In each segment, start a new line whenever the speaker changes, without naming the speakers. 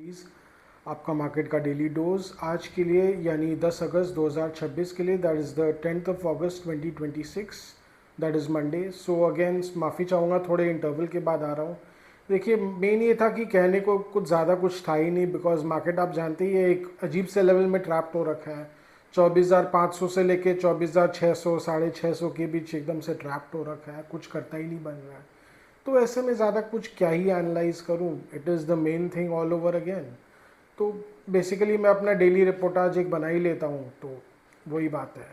Please आपका market का daily dose आज के लिए यानी 10 अगस्त 2026 के लिए, that is the 10th of August 2026, that is Monday. So again माफ़ी चाहूँगा, थोड़े इंटरवल के बाद आ रहा हूँ। देखिए, मेन ये था कि कहने को कुछ ज़्यादा कुछ था ही नहीं, बिकॉज मार्केट आप जानते ही है एक अजीब से लेवल में ट्रैप्ड हो रखा है। 24,500 से लेके 24,600 650 के बीच एकदम से ट्रैप्ड हो रखा है, कुछ करता ही नहीं बन रहा है। तो ऐसे में ज़्यादा कुछ क्या ही एनालाइज करूँ, it is the main thing all over again. तो बेसिकली मैं अपना डेली रिपोर्ट आज एक बना ही लेता हूँ, तो वही बात है।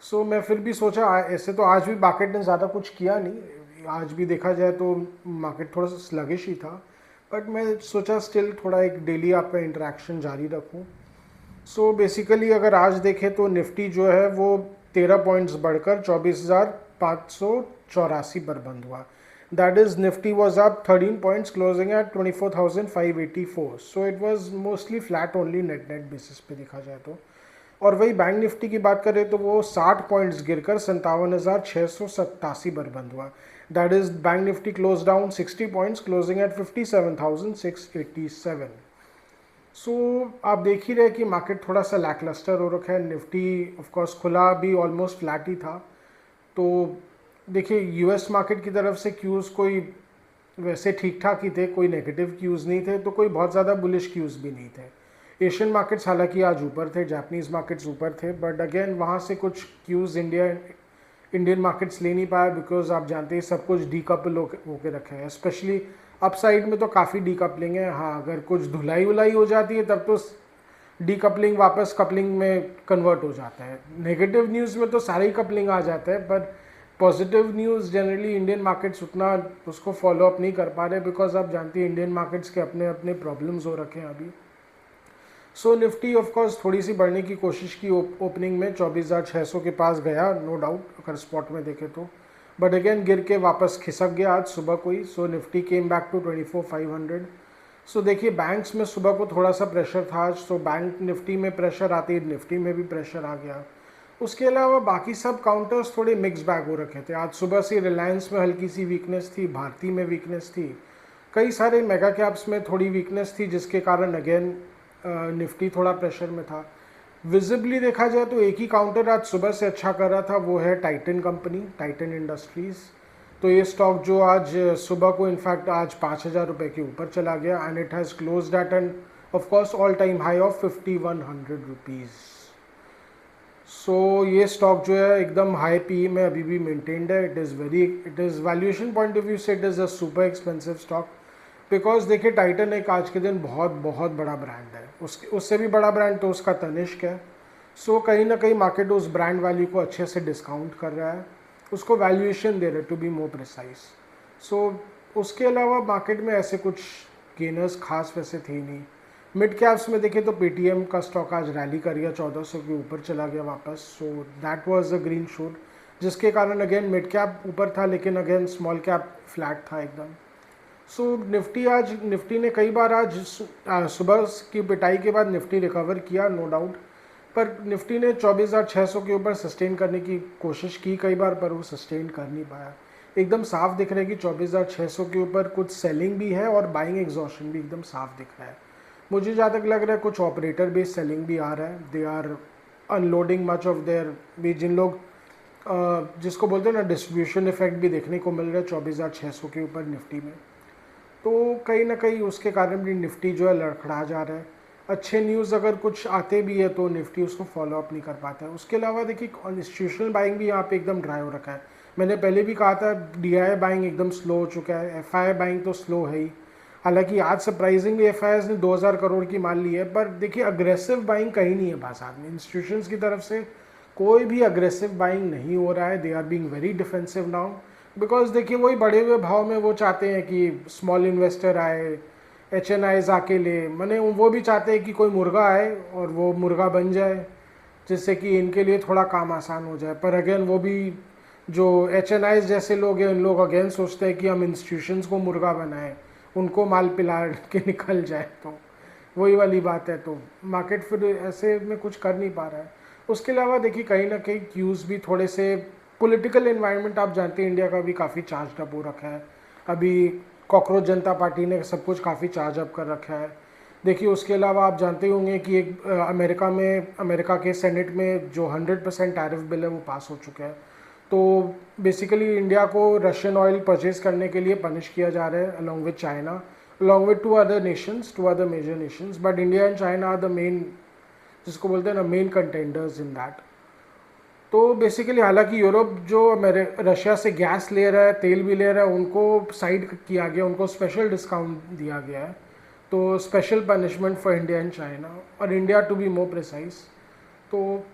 सो मैं फिर भी सोचा ऐसे तो आज भी मार्केट ने ज़्यादा कुछ किया नहीं, आज भी देखा जाए तो मार्केट थोड़ा सा स्लगिश ही था, बट मैं सोचा स्टिल थोड़ा एक डेली आपका इंटरेक्शन जारी रखूँ। सो बेसिकली अगर आज देखें तो निफ्टी जो है वो 13 पॉइंट्स बढ़कर 24,584 पर बंद हुआ। That is Nifty was up 13 points closing at 24,584। So it was mostly flat only net net basis पे देखा जाए तो। और वही बैंक निफ्टी की बात करें तो वो 60 पॉइंट्स गिरकर 57,687 पर बंद हुआ। That is bank Nifty close down 60 points closing at 57,687। So आप देख ही रहे कि मार्केट थोड़ा सा लैकलस्टर हो रखा है। निफ्टी ऑफ कोर्स खुला भी ऑलमोस्ट फ्लैट ही था। तो देखिए, यूएस मार्केट की तरफ से क्यूज़ कोई वैसे ठीक ठाक ही थे, कोई नेगेटिव क्यूज़ नहीं थे, तो कोई बहुत ज़्यादा बुलिश क्यूज़ भी नहीं थे। एशियन मार्केट्स हालांकि आज ऊपर थे, जापानीज़ मार्केट्स ऊपर थे, बट अगेन वहाँ से कुछ क्यूज़ इंडियन मार्केट्स ले नहीं पाया, बिकॉज आप जानते हैं सब कुछ डीकपल होके रखे हैं। स्पेशली अप साइड में तो काफ़ी डीकपलिंग है। हाँ, अगर कुछ धुलाई उलाई हो जाती है तब तो डीकपलिंग वापस कपलिंग में कन्वर्ट हो जाता है। नेगेटिव न्यूज़ में तो सारे ही कपलिंग आ जाता है, पर positive news generally Indian markets उतना उसको फॉलो अप नहीं कर पा रहे, बिकॉज आप जानती हैं इंडियन मार्केट्स के अपने अपने प्रॉब्लम्स हो रखे हैं अभी। सो निफ्टी ऑफ कोर्स थोड़ी सी बढ़ने की कोशिश की, ओपनिंग में 24,600 के पास गया, नो डाउट अगर स्पॉट में देखे तो, बट अगेन गिर के वापस खिसक गया आज सुबह को ही। सो निफ्टी केम बैक टू 24,500। सो देखिए, बैंक्स में सुबह को थोड़ा सा प्रेशर था आज, सो बैंक निफ्टी में प्रेशर आते ही निफ्टी में भी प्रेशर आ गया। उसके अलावा बाकी सब काउंटर्स थोड़े मिक्स बैग हो रखे थे। आज सुबह से रिलायंस में हल्की सी वीकनेस थी, भारती में वीकनेस थी, कई सारे मेगा कैप्स में थोड़ी वीकनेस थी, जिसके कारण अगेन निफ्टी थोड़ा प्रेशर में था। विजिबली देखा जाए तो एक ही काउंटर आज सुबह से अच्छा कर रहा था, वो है टाइटन कंपनी, टाइटन इंडस्ट्रीज़। तो ये स्टॉक जो आज सुबह को इनफैक्ट आज 5,000 रुपये के ऊपर चला गया, and it has closed at an of course all time high of 5,100 rupees. So ये स्टॉक जो है एकदम हाई पी में अभी भी मेंटेन्ड है। It is valuation point of view से it is a super expensive stock, because देखिए टाइटन एक आज के दिन बहुत बहुत बड़ा ब्रांड है, उससे भी बड़ा ब्रांड तो उसका तनिष्क है। सो कहीं ना कहीं मार्केट उस ब्रांड वैल्यू को अच्छे से डिस्काउंट कर रहा है, उसको वैल्यूएशन दे रहा है टू बी मोर प्रिसाइज। सो उसके अलावा मार्केट में ऐसे कुछ गेनर्स खास वैसे थे ही नहीं। मिड कैप्स में देखें तो पेटीएम का स्टॉक आज रैली कर गया, 1400 के ऊपर चला गया वापस। So that was a green shoot, जिसके कारण अगेन मिड कैप ऊपर था, लेकिन अगेन स्मॉल कैप फ्लैट था एकदम। सो निफ्टी ने कई बार आज सुबह की पिटाई के बाद निफ्टी रिकवर किया, नो डाउट, पर निफ्टी ने 24,600 के ऊपर सस्टेन करने की कोशिश की कई बार, पर वो सस्टेन कर नहीं पाया। एकदम साफ दिख रहा है कि 24,600 के ऊपर कुछ सेलिंग भी है और बाइंग एग्जॉशन भी एकदम साफ दिख रहा है। मुझे जहाँ तक लग रहा है कुछ ऑपरेटर बेस्ड सेलिंग भी आ रहा है, they are unloading much of there भी, जिन लोग जिसको बोलते हैं ना डिस्ट्रीब्यूशन इफेक्ट भी देखने को मिल रहा है 24,600 के ऊपर निफ्टी में। तो कहीं ना कहीं उसके कारण भी निफ्टी जो है लड़खड़ा जा रहा है। अच्छे न्यूज़ अगर कुछ आते भी है तो निफ्टी उसको फॉलो अप नहीं कर पाता है। उसके अलावा देखिए इंस्टीट्यूशनल बाइंग भी यहाँ पे एकदम ड्राई हो रखा है। मैंने पहले भी कहा था डीआई बाइंग एकदम स्लो हो चुका है, एफआई बाइंग तो स्लो है ही। हालांकि आज सरप्राइजिंगली एफआईएस ने 2,000 करोड़ की माल ली है, पर देखिए अग्रेसिव बाइंग कहीं नहीं है बाजार में, इंस्टीट्यूशंस की तरफ से कोई भी अग्रेसिव बाइंग नहीं हो रहा है। They are being very defensive now, because देखिए वही बढ़े हुए भाव में वो चाहते हैं कि स्मॉल इन्वेस्टर आए, एचएनआईज आके ले, मैंने वो भी चाहते हैं कि कोई मुर्गा आए और वो मुर्गा बन जाए, जिससे कि इनके लिए थोड़ा काम आसान हो जाए। पर अगेन वो भी जो एचएनआईज जैसे लोग हैं, उन लोग अगेन सोचते हैं कि हम इंस्टीट्यूशंस को मुर्गा बनाएं, उनको माल पिला के निकल जाए, तो वही वाली बात है। तो मार्केट फिर ऐसे में कुछ कर नहीं पा रहा है। उसके अलावा देखिए कहीं ना कहीं क्यूज़ भी थोड़े से, पॉलिटिकल एनवायरनमेंट आप जानते हैं इंडिया का भी काफ़ी चार्ज अप हो रखा है। अभी कॉकरोच जनता पार्टी ने सब कुछ काफ़ी चार्ज अप कर रखा है। देखिए उसके अलावा आप जानते ही होंगे कि एक अमेरिका के सेनेट में जो 100% टैरिफ बिल है वो पास हो चुका है। तो बेसिकली इंडिया को रशियन ऑयल परचेज करने के लिए पनिश किया जा रहा है along with China, along with two other major nations, but India and China are the main, जिसको बोलते हैं ना, मेन कंटेंडर्स इन दैट। तो बेसिकली हालांकि यूरोप जो रशिया से गैस ले रहा है, तेल भी ले रहा है, उनको साइड किया गया, उनको स्पेशल डिस्काउंट दिया गया है। तो special punishment for India and China, और India to be more precise. तो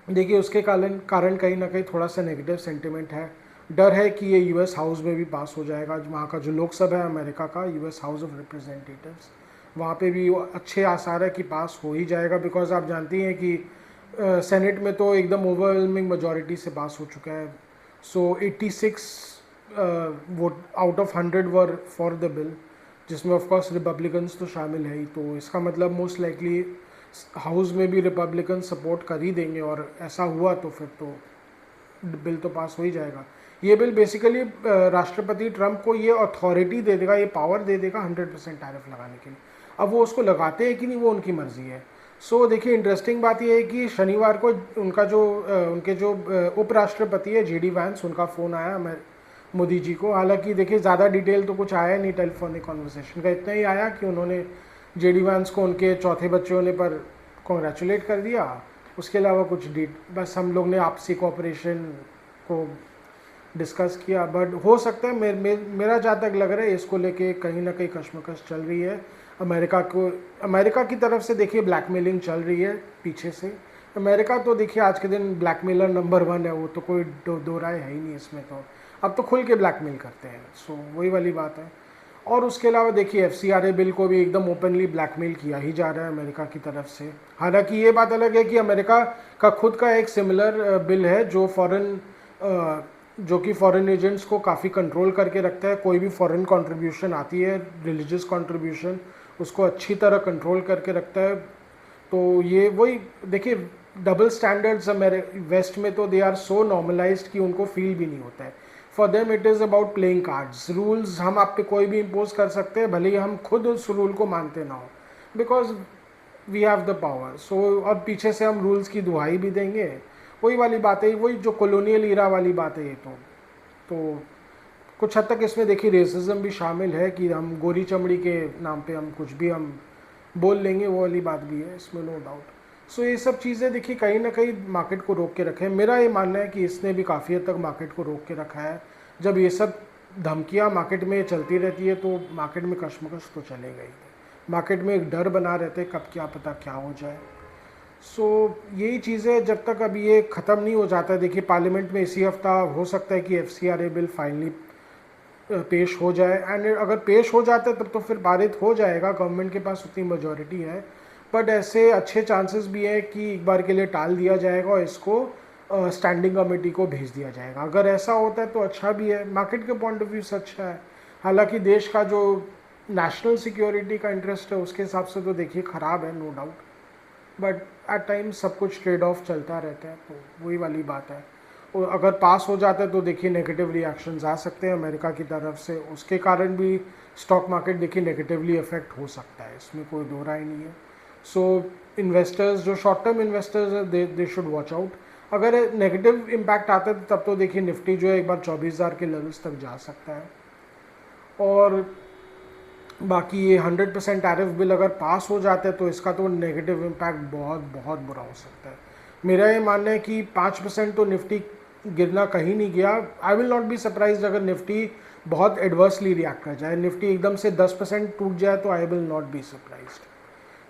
देखिए उसके कारण कहीं ना कहीं थोड़ा सा नेगेटिव सेंटिमेंट है। डर है कि ये यूएस हाउस में भी पास हो जाएगा, वहाँ का जो लोकसभा है अमेरिका का, यूएस हाउस ऑफ रिप्रेजेंटेटिव्स, वहाँ पे भी अच्छे आसार है कि पास हो ही जाएगा। बिकॉज आप जानती हैं कि सेनेट में तो एकदम ओवरवेलमिंग मेजॉरिटी से पास हो चुका है। सो 86 vote out of 100 were for the bill, जिसमें ऑफ कोर्स रिपब्लिकन्स तो शामिल है ही। तो इसका मतलब मोस्ट लाइकली हाउस में भी रिपब्लिकन सपोर्ट कर ही देंगे, और ऐसा हुआ तो फिर तो बिल तो पास हो ही जाएगा। ये बिल बेसिकली राष्ट्रपति ट्रंप को ये अथॉरिटी दे देगा, ये पावर दे देगा 100% टैरिफ लगाने के लिए। अब वो उसको लगाते हैं कि नहीं, वो उनकी मर्जी है। सो देखिए इंटरेस्टिंग बात ये है कि शनिवार को उनके जो उपराष्ट्रपति है जेडी वैंस, उनका फ़ोन आया मोदी जी को। हालांकि देखिए ज़्यादा डिटेल तो कुछ आया नहीं टेलीफोनिक कॉन्वर्सेशन का, इतना ही आया कि उन्होंने जेडी वैंस को उनके चौथे बच्चे होने पर कॉन्ग्रेचुलेट कर दिया। उसके अलावा कुछ बस हम लोग ने आपसी कोऑपरेशन को डिस्कस किया। बट हो सकता है मेरा जहाँ तक लग रहा है इसको लेके कहीं ना कहीं कश्मकश चल रही है अमेरिका की तरफ से। देखिए ब्लैकमेलिंग चल रही है पीछे से। अमेरिका तो देखिए आज के दिन ब्लैकमेलर नंबर 1 है, वो तो कोई दो राय है ही नहीं इसमें। तो अब तो खुल के ब्लैकमेल करते हैं, सो वही वाली बात है। और उसके अलावा देखिए FCRA बिल को भी एकदम ओपनली ब्लैकमेल किया ही जा रहा है अमेरिका की तरफ से। हालांकि ये बात अलग है कि अमेरिका का खुद का एक सिमिलर बिल है जो कि फॉरेन एजेंट्स को काफ़ी कंट्रोल करके रखता है। कोई भी फॉरेन कंट्रीब्यूशन आती है, रिलीजियस कंट्रीब्यूशन, उसको अच्छी तरह कंट्रोल करके रखता है। तो ये वही देखिए डबल स्टैंडर्ड्स वेस्ट में तो दे आर सो नॉर्मलाइज्ड कि उनको फील भी नहीं होता है। For them it is about playing cards. Rules हम आप पे कोई भी इम्पोज कर सकते हैं, भले ही हम खुद उस रूल को मानते ना हो, because we have the power. So और पीछे से हम रूल्स की दुहाई भी देंगे। वही वाली बात है, वही जो कॉलोनियल ईरा वाली बात है ये तो कुछ हद तक इसमें देखिए रेसिज्म भी शामिल है कि हम गोरी चमड़ी के नाम पे हम कुछ भी हम बोल लेंगे, वो वाली बात भी है इसमें, नो डाउट। सो ये सब चीज़ें देखिए कहीं ना कहीं मार्केट को रोक के रखे हैं। मेरा ये मानना है कि इसने भी काफ़ी हद तक मार्केट को रोक के रखा है। जब ये सब धमकियाँ मार्केट में चलती रहती है तो मार्केट में कश्मकश तो चलेगा ही। मार्केट में एक डर बना रहते कब क्या पता क्या हो जाए। सो यही चीज़ें जब तक अब ये ख़त्म नहीं हो जाता है। देखिए पार्लियामेंट में इसी हफ्ता हो सकता है कि FCRA बिल फाइनली पेश हो जाए, एंड अगर पेश हो जाता है तब तो फिर पारित हो जाएगा, गवर्नमेंट के पास उतनी मेजॉरिटी है। बट ऐसे अच्छे चांसेस भी हैं कि एक बार के लिए टाल दिया जाएगा और इसको स्टैंडिंग कमेटी को भेज दिया जाएगा। अगर ऐसा होता है तो अच्छा भी है, मार्केट के पॉइंट ऑफ व्यू से अच्छा है। हालांकि देश का जो नेशनल सिक्योरिटी का इंटरेस्ट है उसके हिसाब से तो देखिए ख़राब है, no doubt. But at times सब कुछ ट्रेड ऑफ चलता रहता है, तो वही वाली बात है। और अगर पास हो जाता है तो देखिए नेगेटिव रिएक्शंस आ सकते हैं अमेरिका की तरफ से, उसके कारण भी स्टॉक मार्केट देखिए नेगेटिवली अफेक्ट हो सकता है, इसमें कोई दो राय नहीं है। सो इन्वेस्टर्स जो शॉर्ट टर्म इन्वेस्टर्स है दे शुड वॉच आउट। अगर नेगेटिव इम्पैक्ट आता है तब तो देखिए निफ्टी जो है एक बार 24,000 के लेवल्स तक जा सकता है। और बाकी ये 100% टैरिफ बिल अगर पास हो जाता है तो इसका तो नेगेटिव इम्पैक्ट बहुत बहुत बुरा हो सकता है। मेरा ये मानना है कि 5% तो निफ्टी गिरना कहीं नहीं गया। I will not be surprise अगर निफ्टी बहुत एडवर्सली रिएक्ट कर जाए, निफ्टी एकदम से 10% टूट जाए तो I will not be surprised.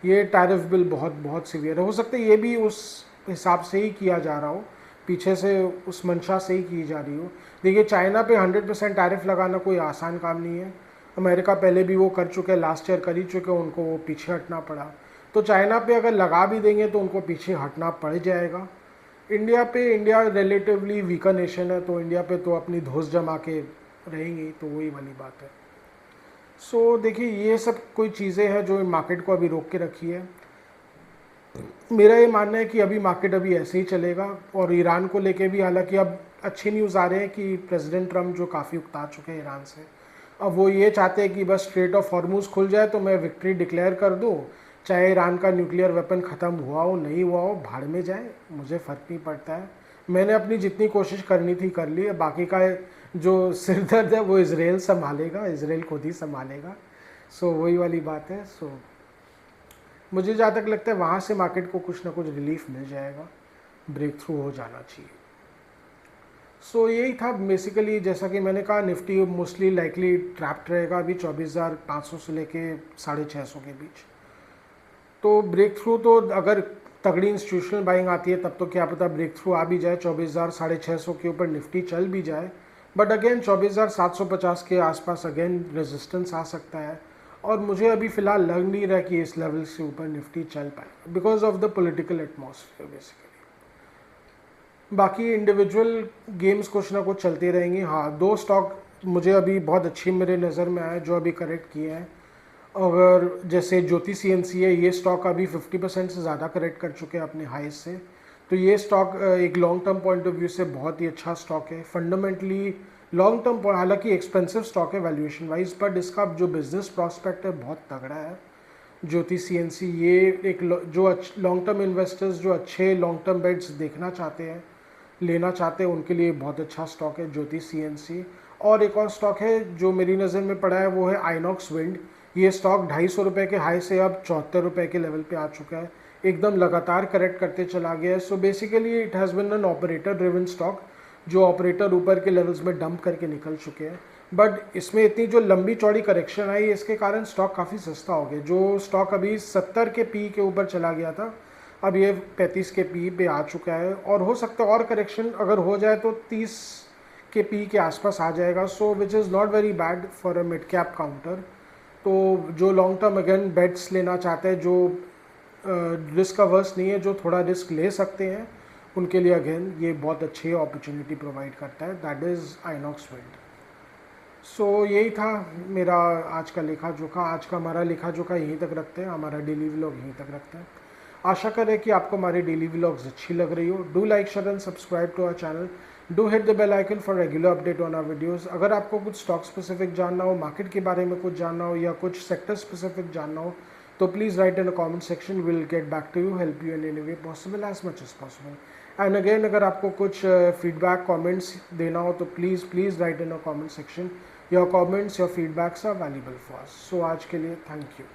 ये टैरिफ बिल बहुत बहुत सीवियर है, हो सकता है ये भी उस हिसाब से ही किया जा रहा हो, पीछे से उस मंशा से ही की जा रही हो। देखिए चाइना पे 100% टैरिफ लगाना कोई आसान काम नहीं है। अमेरिका पहले भी वो कर चुके हैं, लास्ट ईयर कर ही चुके, उनको वो पीछे हटना पड़ा। तो चाइना पे अगर लगा भी देंगे तो उनको पीछे हटना पड़ जाएगा। इंडिया रिलेटिवली वीकर नेशन है, तो इंडिया पे तो अपनी धौंस जमा के रहेंगे, तो वही वाली बात है। सो देखिए ये सब कोई चीज़ें हैं जो मार्केट को अभी रोक के रखी है। मेरा ये मानना है कि अभी मार्केट अभी ऐसे ही चलेगा। और ईरान को लेके भी हालांकि अब अच्छी न्यूज़ आ रहे हैं कि प्रेसिडेंट ट्रम्प जो काफ़ी उकता चुके हैं ईरान से, अब वो ये चाहते हैं कि बस स्ट्रेट ऑफ हॉर्मुज़ खुल जाए तो मैं विक्ट्री डिक्लेयर कर दूँ, चाहे ईरान का न्यूक्लियर वेपन ख़त्म हुआ हो नहीं हुआ हो, भाड़ में जाए, मुझे फ़र्क नहीं पड़ता है। मैंने अपनी जितनी कोशिश करनी थी कर ली है, बाकी का जो सिर दर्द है वो इसराइल संभालेगा, इसराइल खुद ही संभालेगा। सो वही वाली बात है। सो मुझे जहाँ तक लगता है वहाँ से मार्केट को कुछ ना कुछ रिलीफ मिल जाएगा, ब्रेक थ्रू हो जाना चाहिए। सो यही था बेसिकली, जैसा कि मैंने कहा निफ्टी मोस्टली लाइकली ट्रैप्ड रहेगा अभी 24,500 से लेके 650 के बीच। तो ब्रेक थ्रू तो अगर तगड़ी इंस्टीट्यूशनल बाइंग आती है तब तो क्या पता ब्रेक थ्रू आ भी जाए, 24,000 650 के ऊपर निफ्टी चल भी जाए। बट अगेन 24,750 के आसपास अगेन रेजिस्टेंस आ सकता है, और मुझे अभी फ़िलहाल लग नहीं रहा कि इस लेवल से ऊपर निफ्टी चल पाए because of the political atmosphere basically. बाकी इंडिविजुअल गेम्स कुछ ना कुछ चलते रहेंगी। हाँ, 2 स्टॉक मुझे अभी बहुत अच्छी मेरे नज़र में आए जो अभी करेक्ट किए हैं। अगर जैसे ज्योति सीएनसी है, ये स्टॉक अभी 50% से ज़्यादा करेक्ट कर चुके हैं अपने हाई से। तो ये स्टॉक एक long term point of view से बहुत ही अच्छा स्टॉक है। फंडामेंटली लॉन्ग टर्म, हालांकि एक्सपेंसिव स्टॉक है वैल्यूएशन वाइज, बट इसका जो बिजनेस प्रॉस्पेक्ट है बहुत तगड़ा है। ज्योति सीएनसी ये एक जो लॉन्ग टर्म इन्वेस्टर्स जो अच्छे लॉन्ग टर्म बेट्स देखना चाहते हैं, लेना चाहते हैं, उनके लिए बहुत अच्छा स्टॉक है ज्योति सीएनसी। और एक और स्टॉक है जो मेरी नज़र में पड़ा है, वो है आइनॉक्स विंड। ये स्टॉक 250 रुपये के हाई से अब 74 रुपये के लेवल पे आ चुका है, एकदम लगातार करेक्ट करते चला गया है। So basically it has been an operator driven stock, जो ऑपरेटर ऊपर के लेवल्स में डंप करके निकल चुके हैं। बट इसमें इतनी जो लंबी चौड़ी करेक्शन आई, इसके कारण स्टॉक काफ़ी सस्ता हो गया। जो स्टॉक अभी 70 के पी के ऊपर चला गया था, अब ये 35 के पी पे आ चुका है, और हो सकता है और करेक्शन अगर हो जाए तो 30 के पी के आसपास आ जाएगा। So which is not very bad for a mid cap counter. तो जो लॉन्ग टर्म अगेन बेट्स लेना चाहते हैं, जो रिस्क अवर्स नहीं है, जो थोड़ा रिस्क ले सकते हैं, उनके लिए अगेन ये बहुत अच्छी अपॉर्चुनिटी प्रोवाइड करता है, दैट इज़ आइनॉक्स विंड। सो यही था मेरा आज का लेखा जोखा। आज का हमारा लेखा जोखा यहीं तक रखते हैं, हमारा डेली व्लॉग यहीं तक रखते हैं। आशा करें कि आपको हमारी डेली व्लॉग्स अच्छी लग रही हो। Do like, share and subscribe to our channel. Do hit the bell icon for regular update on our videos. अगर आपको कुछ स्टॉक स्पेसिफिक जानना हो, मार्केट के बारे में कुछ जानना हो, या कुछ सेक्टर स्पेसिफिक जानना हो, तो please write in a comment section, will get back to you, help you in any way possible as much as possible. And again अगर आपको कुछ फीडबैक कमेंट्स देना हो तो please write in a comment section. Your comments, your feedbacks are valuable for us. So आज के लिए thank you.